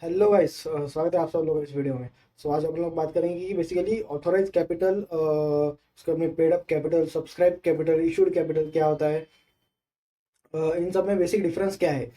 Hello guys, स्वागत है आप सब लोगों का इस वीडियो में। आज हम लोग बात करेंगे कि बेसिकली ऑथोराइज कैपिटल, उसका में paid up capital, subscribe capital, issued capital क्या होता है, इन सब में बेसिक डिफरेंस क्या है।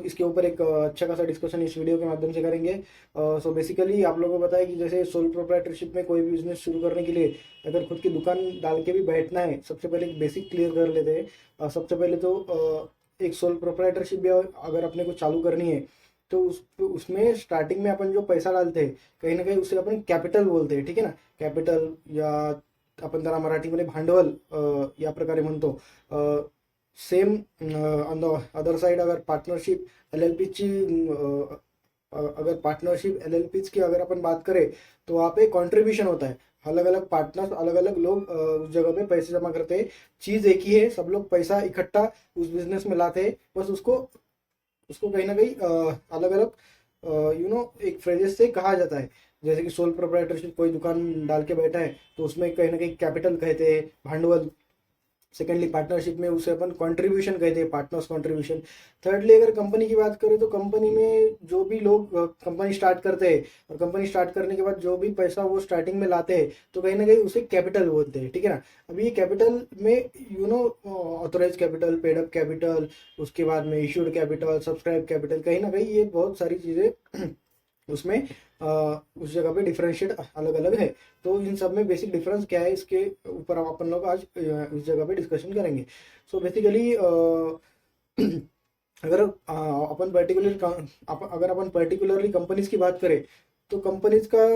इसके ऊपर एक अच्छा खासा डिस्कशन इस वीडियो के माध्यम से करेंगे। बेसिकली आप लोगों को पता है कि जैसे सोल प्रोप्राइटरशिप में कोई भी बिजनेस शुरू करने के लिए अगर खुद की दुकान डाल के भी बैठना है, सबसे पहले एक बेसिक क्लियर कर लेते हैं। सबसे पहले तो एक सोल प्रोप्राइटरशिप भी अगर अपने को चालू करनी है तो उसमें स्टार्टिंग में अपन जो पैसा डालते हैं, कहीं ना कहीं उसे अपन कैपिटल बोलते हैं, ठीक है ना। कैपिटल या आपण त्याला मराठीमध्ये भांडवल या प्रकारे म्हणतो। Same on the other side अगर पार्टनरशिप एलएलपी ची अगर पार्टनरशिप एलएलपीज की अगर अपन बात करें तो वहाँ पे कंट्रीब्यूशन होता है। अलग अलग पार्टनर्स, अलग अलग लोग उस जगह पे पैसे जमा करते हैं। चीज एक ही है, सब लोग पैसा इकट्ठा उस बिजनेस में लाते हैं, बस उसको उसको कहीं ना कहीं अलग अलग एक फ्रेजेस से कहा जाता है। जैसे कि सोल प्रोप्राइटरशिप कोई दुकान डाल के बैठा है तो उसमें कहीं ना कहीं कैपिटल कहते हैं, भांडवल। सेकेंडली पार्टनरशिप में उसे अपन कंट्रीब्यूशन कहते हैं, पार्टनर्स कंट्रीब्यूशन। थर्डली अगर कंपनी की बात करें तो कंपनी में जो भी लोग कंपनी स्टार्ट करते हैं और कंपनी स्टार्ट करने के बाद जो भी पैसा वो स्टार्टिंग में लाते हैं तो कहीं ना कहीं उसे कैपिटल बोलते हैं, ठीक है ना। अभी ये कैपिटल में authorise capital, paid up capital, उसके बाद में इशूड कैपिटल, सब्सक्राइब कैपिटल, कहीं ना कहीं ये बहुत सारी चीज़ें उसमें उस जगह पे डिफरेंशिएट अलग अलग है। तो इन सब में बेसिक डिफरेंस क्या है, इसके ऊपर हम अपन लोग आज इस जगह पे डिस्कशन करेंगे। बेसिकली अगर अगर अपन पर्टिकुलरली कंपनीज की बात करें तो कंपनीज का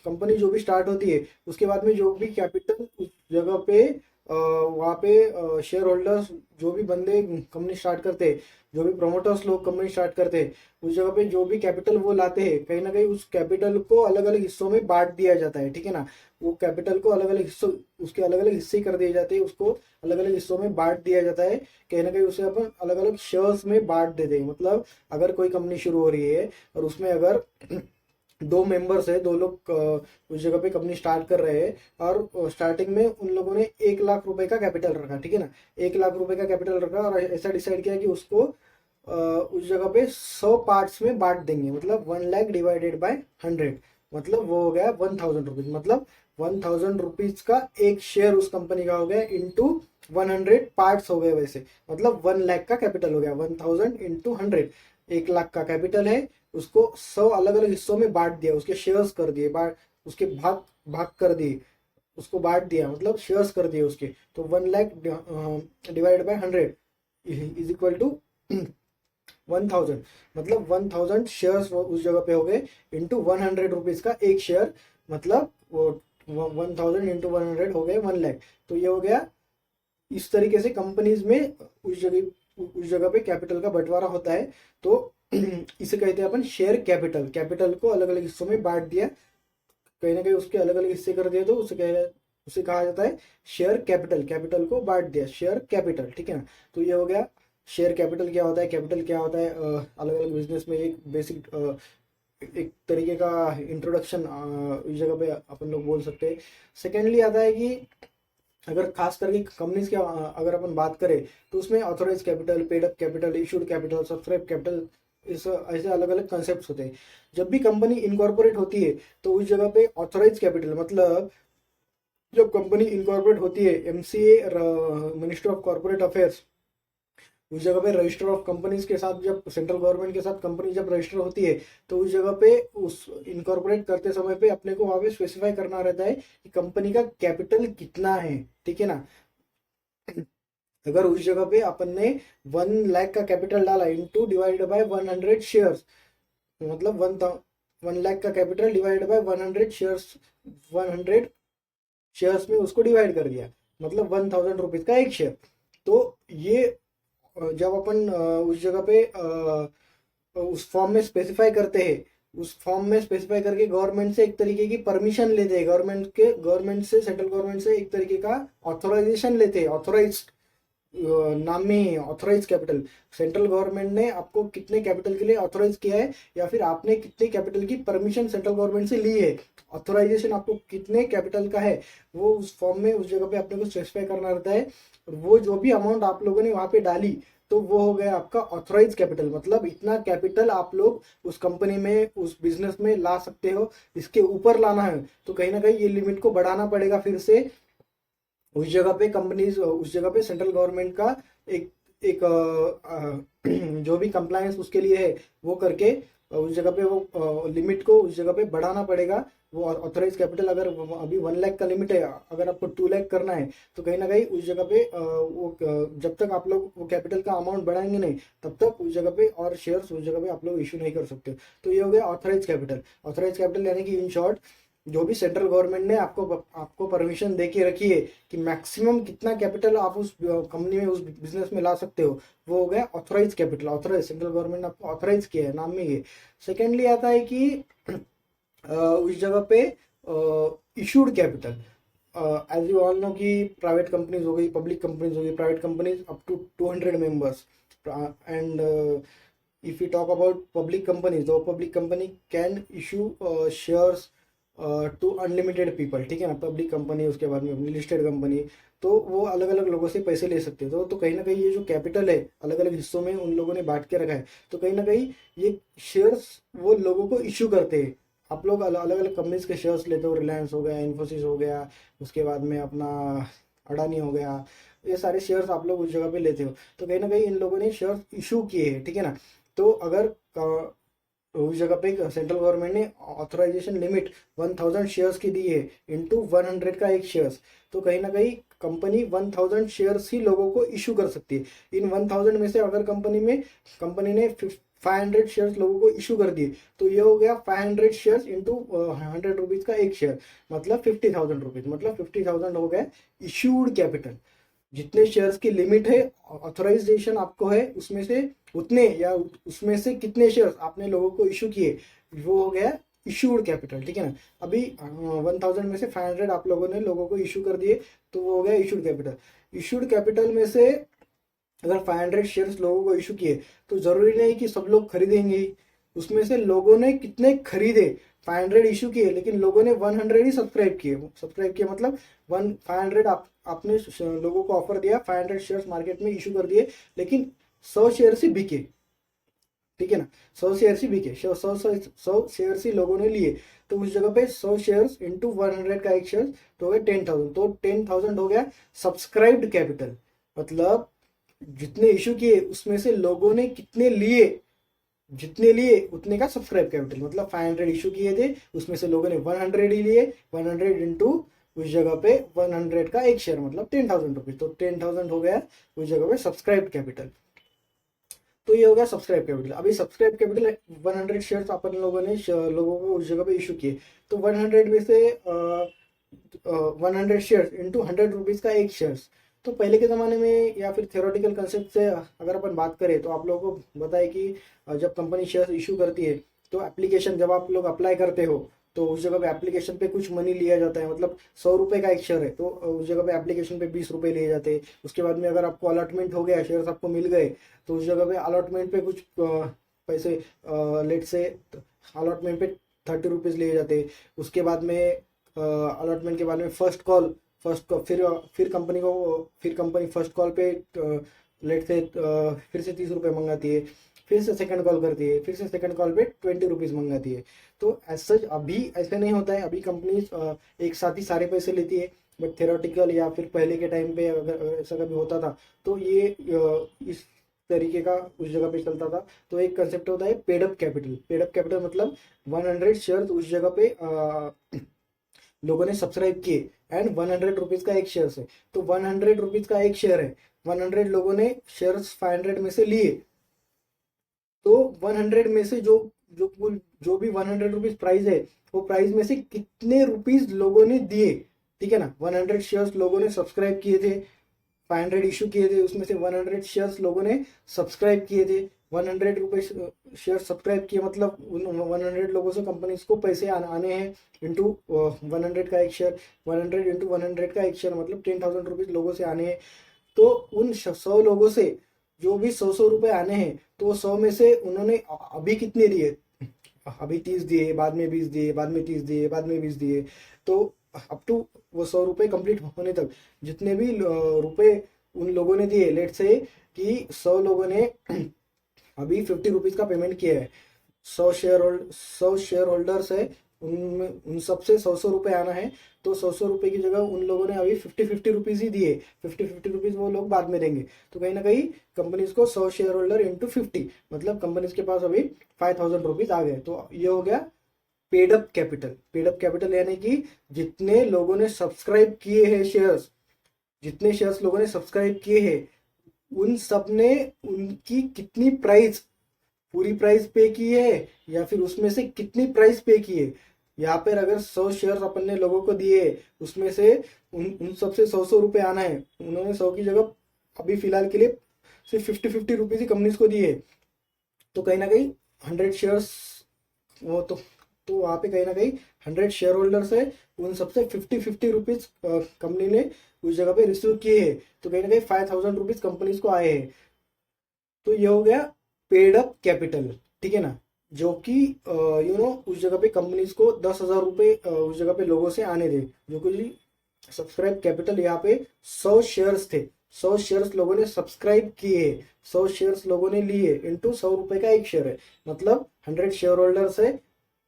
कंपनी जो भी स्टार्ट होती है उसके बाद में जो भी कैपिटल उस जगह पे वहाँ पे शेयर होल्डर्स, जो भी बंदे कंपनी स्टार्ट करते हैं, जो भी प्रोमोटर्स लोग कंपनी स्टार्ट करते हैं, उस जगह पे जो भी कैपिटल वो लाते हैं कहीं ना कहीं उस कैपिटल को अलग अलग हिस्सों में बांट दिया जाता है, ठीक है ना। वो कैपिटल को अलग अलग हिस्सों, उसके अलग अलग हिस्से कर दिए जाते हैं, उसको अलग अलग हिस्सों में बांट दिया जाता है। कहीं ना कहीं उसे अपन अलग अलग शेयर्स में बांट देते हैं। मतलब अगर कोई कंपनी शुरू हो रही है और उसमें अगर दो मेंबर्स है, दो लोग उस जगह पे कंपनी स्टार्ट कर रहे हैं और स्टार्टिंग में उन लोगों ने 1 लाख रुपए का कैपिटल रखा, ठीक है ना। 1 लाख रुपए का कैपिटल रखा और ऐसा डिसाइड किया कि उसको उस जगह पे 100 पार्ट्स में बांट देंगे। मतलब 1 लाख डिवाइडेड बाय 100, मतलब वो हो गया 1000 रुपीज। मतलब 1000 रुपीज का एक शेयर उस कंपनी का हो गया इंटू 100 पार्ट्स हो गए वैसे। मतलब 1 लाख का कैपिटल हो गया, 1000 इंटू 100। 1 लाख का कैपिटल है, उसको 100 अलग अलग हिस्सों में बांट दिया, उसके शेयर्स कर दिए, उसके भाग भाग कर दिए, उसको बांट दिया, मतलब शेयर्स कर दिए उसके। तो 1 lakh divide by 100 is equal to 1000। मतलब 1000 शेयर्स उस जगह पे हो गए इंटू 100 रुपीज का एक शेयर। मतलब वो 1000 इंटू 100 हो गए 1 लाख। तो ये हो गया। इस तरीके से कंपनीज में उस जगह पे कैपिटल का बंटवारा होता है। तो इसे कहते हैं अपन शेयर कैपिटल। कैपिटल को अलग अलग हिस्सों में बांट दिया, कहीं ना कहीं उसके अलग अलग हिस्से कर दिए, तो उसे कहा जाता है शेयर कैपिटल। कैपिटल को बांट दिया, शेयर कैपिटल, ठीक है ना। तो ये हो गया शेयर कैपिटल क्या होता है, कैपिटल क्या होता है। अलग अलग बिजनेस में एक बेसिक एक तरीके का इंट्रोडक्शन इस जगह पे अपन लोग बोल सकते हैं। सेकेंडली आता है कि अगर खास करके कंपनीज की अगर अपन बात करें तो उसमें authorise capital, paid up capital, issued capital, subscribe capital, इस ऐसे अलग अलग कंसेप्ट होते हैं। जब भी कंपनी इनकॉर्पोरेट होती है तो उस जगह पे ऑथोराइज कैपिटल, मतलब जब कंपनी इनकॉर्पोरेट होती है, MCA, minister of corporate affairs, उस जगह पे रजिस्टर ऑफ कंपनीज के साथ, जब सेंट्रल गवर्नमेंट के साथ कंपनी जब रजिस्टर होती है तो उस जगह पे उस इनकॉर्पोरेट करते समय पे अपने को वहां पे स्पेसिफाई करना रहता है कि कंपनी का कैपिटल कितना है, ठीक है ना। अगर उस जगह पे अपन ने 1 लाख का कैपिटल डाला इंटू डिवाइडेड बाय 100 शेयर्स, मतलब 1 लाख का capital divided by 100 shares, 100 shares में उसको डिवाइड कर दिया, मतलब 1000 रुपीज का एक शेयर। तो ये जब अपन उस जगह पे उस फॉर्म में स्पेसिफाई करते हैं, उस फॉर्म में स्पेसिफाई करके गवर्नमेंट से एक तरीके की परमिशन लेते हैं, गवर्नमेंट से, सेंट्रल गवर्नमेंट से एक तरीके का ऑथोराइजेशन लेते हैं। ऑथोराइज नाम में ही ऑथोराइज कैपिटल, सेंट्रल गवर्नमेंट ने आपको कितने कैपिटल के लिए ऑथोराइज किया है या फिर आपने कितने कैपिटल की परमिशन सेंट्रल गवर्नमेंट से ली है, ऑथोराइजेशन आपको कितने कैपिटल का है, वो उस फॉर्म में उस जगह पे अपने को स्पेसिफाई करना रहता है। और वो जो भी अमाउंट आप लोगों ने वहां पे डाली तो वो हो गया आपका ऑथराइज कैपिटल, मतलब इतना कैपिटल आप लोग उस कंपनी में उस बिजनेस में ला सकते हो। इसके ऊपर लाना है तो कहीं ना कहीं ये लिमिट को बढ़ाना पड़ेगा फिर से। उस जगह पे कंपनीज, उस जगह पे सेंट्रल गवर्नमेंट का एक एक जो भी कंप्लायंस उसके लिए है वो करके उस जगह पे वो लिमिट को उस जगह पे बढ़ाना पड़ेगा। वो ऑथराइज कैपिटल अगर अभी 1 लाख का लिमिट है, अगर आपको 2 लाख करना है तो कहीं ना कहीं उस जगह पे जब तक आप लोग वो कैपिटल का अमाउंट बढ़ाएंगे नहीं तब तक उस जगह पे और शेयर्स उस जगह पे आप लोग इशू नहीं कर सकते। तो ये हो गया ऑथराइज कैपिटल। ऑथराइज कैपिटल यानी कि इन शॉर्ट जो भी सेंट्रल गवर्नमेंट ने आपको परमिशन दे के रखी है कि मैक्सिमम कितना कैपिटल आप उस कंपनी में उस बिजनेस में ला सकते हो, वो हो गया authorise capital. Authorise central government ने आपको ऑथराइज किया है, नाम में ये। सेकेंडली आता है कि उस जगह पे issued capital. As you all know कि प्राइवेट कंपनीज हो गई, पब्लिक कंपनीज हो गई, private companies up to 200 members and if we talk about public companies, तो public company can issue shares to unlimited people, ठीक है ना। पब्लिक कंपनी उसके बाद में अपनी लिस्टेड कंपनी, तो वो अलग अलग लोगों से पैसे ले सकते हैं। तो कहीं ना कहीं ये जो कैपिटल है अलग अलग हिस्सों में उन लोगों ने बांट के रखा है, तो कहीं ना कहीं ये शेयर्स वो लोगों को इशू करते हैं। आप लोग अलग अलग कंपनीज के शेयर्स लेते हो, रिलायंस हो गया, इन्फोसिस हो गया, उसके बाद में अपना अडानी हो गया, ये सारे शेयर्स आप लोग उस जगह पे लेते हो। तो कहीं ना कहीं इन लोगों ने शेयर्स इशू किए हैं, ठीक है ना। तो अगर उस जगह पे सेंट्रल गवर्नमेंट ने ऑथराइजेशन लिमिट 1000 शेयर्स की दी है इंटू 100 का एक शेयर्स, तो कहीं ना कहीं कंपनी 1000 शेयर्स ही लोगों को इशू कर सकती है। इन 1000 में से अगर कंपनी ने 500 शेयर्स लोगों को इशू कर दिए तो ये हो गया 500 शेयर्स इंटू 100 रुपीज का एक शेयर, मतलब 50,000 रुपीज, मतलब 50,000 हो गया इशूड कैपिटल। जितने शेयर्स की लिमिट है ऑथराइजेशन आपको है उसमें से उतने या उसमें से कितने शेयर्स आपने लोगों को इशू किए, वो हो गया इशूड कैपिटल, ठीक है ना। अभी 1000 में से 500 आप लोगों ने लोगों को इशू कर दिए तो वो हो गया इशूड कैपिटल। इशूड कैपिटल में से अगर 500 शेयर्स लोगों को इशू किए तो जरूरी नहीं कि सब लोग खरीदेंगे ही, उसमें से लोगों ने कितने खरीदे। 500 इशू किए लेकिन लोगों ने 100 ही सब्सक्राइब किए मतलब 500 आपने लोगों को ऑफर दिया, 500 शेयर्स मार्केट में इशू कर दिए, लेकिन 100 शेयर ही बिके, ठीक है ना। 100 शेयर ही बिके, 100 शेयर ही लोगों ने लिए, तो उस जगह पे 100 शेयर्स इंटू 100 का एक शेयर तो हो गया 10,000, तो 10,000 हो गया सब्सक्राइब्ड कैपिटल। मतलब जितने इशू किए उसमें से लोगों ने कितने लिए, जितने लिए उतने का सब्सक्राइब कैपिटल। मतलब 500 इशू किए थे उसमें से लोगों ने 100 ही लिए, 100 इंटू उस जगह पे 100 का एक शेयर मतलब 10,000 रुपीज, तो 10,000 हो गया उस जगह पे सब्सक्राइब कैपिटल। तो ये हो गया सब्सक्राइब कैपिटल। अभी सब्सक्राइब कैपिटल 100 शेयर्स अपन लोगों ने लोगों को उस जगह पे इशू किए, तो 100 में से 100 शेयर्स इंटू 100 रुपीज का एक शेयर्स। तो पहले के ज़माने में या फिर थियोरेटिकल कंसेप्ट से अगर अपन बात करें तो आप लोगों को बताए कि जब कंपनी शेयर इशू करती है तो एप्लीकेशन जब आप लोग अप्लाई करते हो तो उस जगह पे एप्लीकेशन पे कुछ मनी लिया जाता है। मतलब 100 रुपये का एक शेयर है तो उस जगह पे एप्लीकेशन पे 20 रुपये लिए जाते हैं। उसके बाद में अगर आपको अलॉटमेंट हो गया, शेयर्स आपको मिल गए, तो उस जगह पे अलॉटमेंट पे कुछ पैसे, लेट से अलॉटमेंट पे 30 रुपीज़ लिए जाते हैं। उसके बाद में अलॉटमेंट के बाद में फिर कंपनी फर्स्ट कॉल पे लेट से फिर से 30 रुपये मंगाती है, फिर से सेकंड कॉल करती है, फिर से सेकंड कॉल पे 20 रुपीज़ मंगाती है। तो एज सच अभी ऐसे नहीं होता है, अभी कंपनी एक साथ ही सारे पैसे लेती है। बट थेरोटिकल या फिर पहले के टाइम पे अगर ऐसा कभी होता था तो ये इस तरीके का उस जगह पे चलता था। तो एक कंसेप्ट होता है paid up capital. Paid up capital मतलब 100 शेयर उस जगह पे लोगों ने सब्सक्राइब किए एंड 100 रुपीज का एक शेयर है, तो 100 रुपीज का एक शेयर है, 100 लोगों ने शेयर 500 में से लिए, तो 100 में से जो जो भी 100 रुपीज प्राइस है वो प्राइस में से कितने रुपीज लोगों ने दिए, ठीक है ना। 100 शेयर्स लोगों ने सब्सक्राइब किए थे, 500 इशू किए थे, उसमें से 100 शेयर्स लोगों ने सब्सक्राइब किए थे। 100 रुपये शेयर सब्सक्राइब किए मतलब उन 100 लोगों से कंपनी को पैसे आने हैं इंटू 100 का एक शेयर, 100 इंटू 100 का एक शेयर मतलब 10,000 रुपीज लोगों से आने हैं। तो उन 100 लोगों से जो भी 100 रुपये आने हैं तो 100 में से उन्होंने अभी कितने दिए, अभी 30 दिए, बाद में 20 दिए, बाद में 30 दिए, बाद में 20 दिए। तो अप टू वो 100 रुपये कंप्लीट होने तक जितने भी रुपए उन लोगों ने दिए, लेट से कि 100 लोगों ने अभी 50 रुपीज़ का पेमेंट किया है, 100 शेयर होल्डर्स है, उनमें उन सबसे 100 रुपये आना है। तो 100 रुपये की जगह उन लोगों ने अभी 50 रुपीज़ ही दिए, 50 रुपीज़ वो लोग बाद में देंगे। तो कहीं ना कहीं कंपनीज को 100 शेयर होल्डर इंटू 50, मतलब कंपनीज के पास अभी 5000 रुपीज़ आ गए। तो ये हो गया paid up capital. Paid up capital यानी कि जितने लोगों ने सब्सक्राइब किए हैं शेयर्स, जितने शेयर्स लोगों ने सब्सक्राइब किए हैं, उन सब ने उनकी कितनी प्राइस, पूरी प्राइस पे की है या फिर उसमें से कितनी प्राइस पे की है। यहाँ पर अगर 100 शेयर्स अपन ने लोगों को दिए, उसमें से उन सबसे 100 रुपये आना है। उन्होंने 100 की जगह अभी फिलहाल के लिए सिर्फ 50 रुपीज़ ही कंपनीज को दिए। तो कहीं ना कहीं 100 शेयर्स, वो तो वहाँ पे कहीं ना कहीं 100 शेयर होल्डर्स है, उन सबसे 50 रुपीज़ कंपनी ने उस जगह पे रिसीव किए हैं। तो कहीं ना कहीं 5000 रुपीज़ कंपनीज को आए हैं। तो ये हो गया पेड अप कैपिटल, ठीक है ना, जो कि उस जगह पे कंपनीज को 10,000 रुपये उस जगह पे लोगों से आने थे, जो कि सब्सक्राइब कैपिटल यहाँ पे 100 शेयर्स थे, 100 शेयर्स लोगों ने सब्सक्राइब किए, 100 शेयर्स लोगों ने लिए, इंटू 100 रुपये का एक शेयर है, मतलब 100 शेयर होल्डर्स है।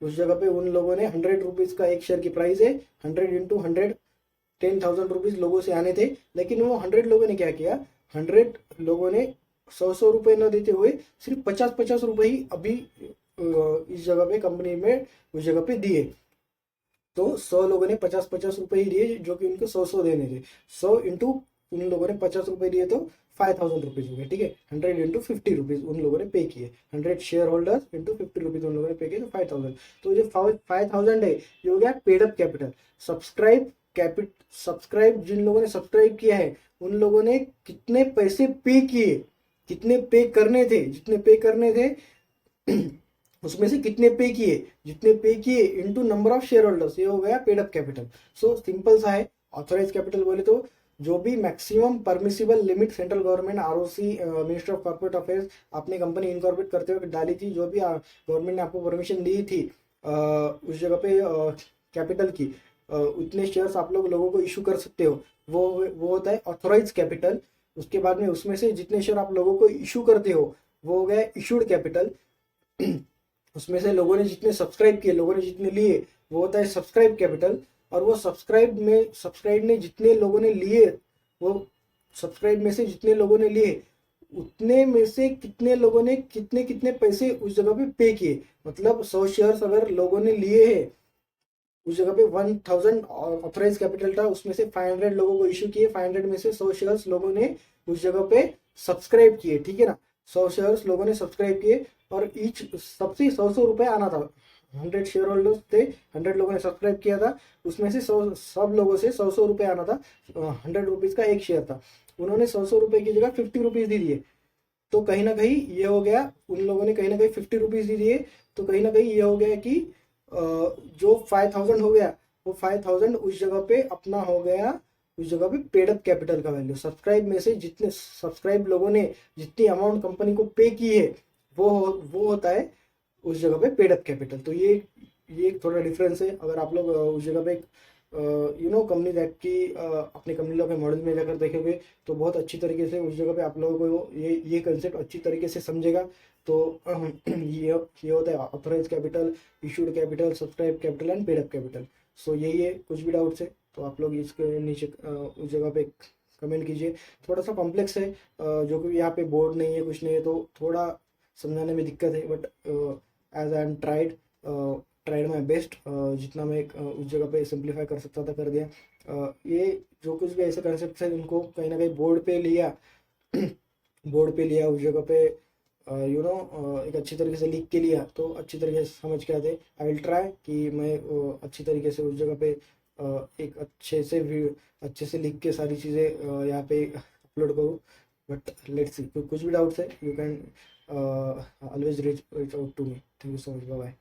उस जगह पे उन लोगों ने 100 रुपीज़ का एक शेयर की प्राइस है, 100 इंटू 100, 10,000 रुपीज़ लोगों से आने थे। लेकिन वो 100 लोगों ने क्या किया, 100 लोगों ने 100 रुपये न देते हुए सिर्फ 50 रुपये ही अभी इस जगह पे कंपनी में उस जगह पे दिए। तो 100 लोगों ने 50 रुपये ही दिए, जो कि उनको 100 देने थे। 100 इंटू उन लोगों ने 50 रुपये दिए तो 5000 रुपीज़ हो गए, ठीक है। 100 इंटू 50 रुपीज़ उन लोगों ने पे किए, 100 शेयर होल्डर्स इंटू 50 रुपीज़ उन लोगों ने पे किए, तो 5000। तो जो 5000 है ये हो गया पेड अप कैपिटल। सब्सक्राइब जिन लोगों ने सब्सक्राइब किया है, उन लोगों ने कितने पैसे पे किए, कितने पे करने थे, जितने पे करने थे उसमें से कितने पे किए, जितने पे किए into number of share holders, ये हो गया paid up capital. So simple सा है। ऑथराइज कैपिटल बोले तो जो भी maximum permissible limit central government, ROC, minister of corporate affairs अपनी कंपनी इनकॉर्पोरेट करते हुए डाली थी, जो भी गवर्नमेंट ने आपको परमिशन दी थी उस जगह पे कैपिटल की, उतने शेयर्स आप लोगों को इशू कर सकते हो, वो होता है ऑथोराइज कैपिटल। उसके बाद में उसमें से जितने शेयर आप लोगों को इशू करते हो वो हो गया इशूड कैपिटल। उसमें से लोगों ने जितने सब्सक्राइब किए, लोगों ने जितने लिए, वो होता है सब्सक्राइब कैपिटल। और वो सब्सक्राइब ने जितने लोगों ने लिए, वो सब्सक्राइब में से जितने लोगों ने लिए, उतने में से कितने लोगों ने कितने कितने पैसे उस जगह पे किए। मतलब 100 शेयर्स अगर लोगों ने लिए हैं, उस जगह पे 1000 ऑथराइज कैपिटल था, उसमें से 500 लोगों को इशू किए, 500 में से 100 शेयर्स लोगों ने उस जगह पे सब्सक्राइब किए, ठीक है ना। 100 शेयर्स लोगों ने सब्सक्राइब किए और ईच सबसे 100 रुपये आना था। 100 शेयर होल्डर्स थे, 100 लोगों ने सब्सक्राइब किया था, उसमें से 100 सब लोगों से 100 रुपये आना था। 100 रुपीज़ का एक शेयर था, उन्होंने 100 रुपये की जगह 50 रुपीज़ दे दिए। तो कहीं ना कहीं ये हो गया, उन लोगों ने कहीं ना कहीं 50 रुपीज़ दे दिए। तो कहीं ना कहीं ये हो गया कि जो 5000 हो गया, वो 5000 उस जगह पे अपना हो गया, उस जगह पे पेड अप कैपिटल का वैल्यू। सब्सक्राइब में से जितने सब्सक्राइब लोगों ने जितनी अमाउंट कंपनी को पे की है, वो होता है उस जगह पे पेड अप कैपिटल। तो ये एक थोड़ा डिफरेंस है। अगर आप लोग उस जगह पे कंपनी एक्ट की अपने कंपनी लॉ के मॉडल में जाकर देखोगे तो बहुत अच्छी तरीके से उस जगह पे आप लोगों को ये कंसेप्ट अच्छी तरीके से समझेगा। तो ये होता है authorize capital, issued capital, subscribe capital and paid up capital. So यही है। कुछ भी डाउट्स है तो आप लोग इसके नीचे उस जगह पे कमेंट कीजिए। थोड़ा सा कॉम्प्लेक्स है, जो कि यहाँ पे बोर्ड नहीं है, कुछ नहीं है, तो थोड़ा समझाने में दिक्कत है, but as I am tried my best, जितना मैं उस जगह पे सिंप्लीफाई कर सकता था कर दिया। ये जो कुछ भी ऐसे कंसेप्ट है उनको कहीं ना कहीं बोर्ड पे लिया बोर्ड पे लिया, उस जगह पे एक अच्छी तरीके से लिख के लिया, तो अच्छी तरीके से समझ के आते। आई विल ट्राई कि मैं अच्छी तरीके से उस जगह पे एक अच्छे से लिख के सारी चीज़ें यहाँ पे अपलोड करूँ। बट लेट्स सी, कुछ भी डाउट्स है you can always reach out to me. Thank you so much, bye bye.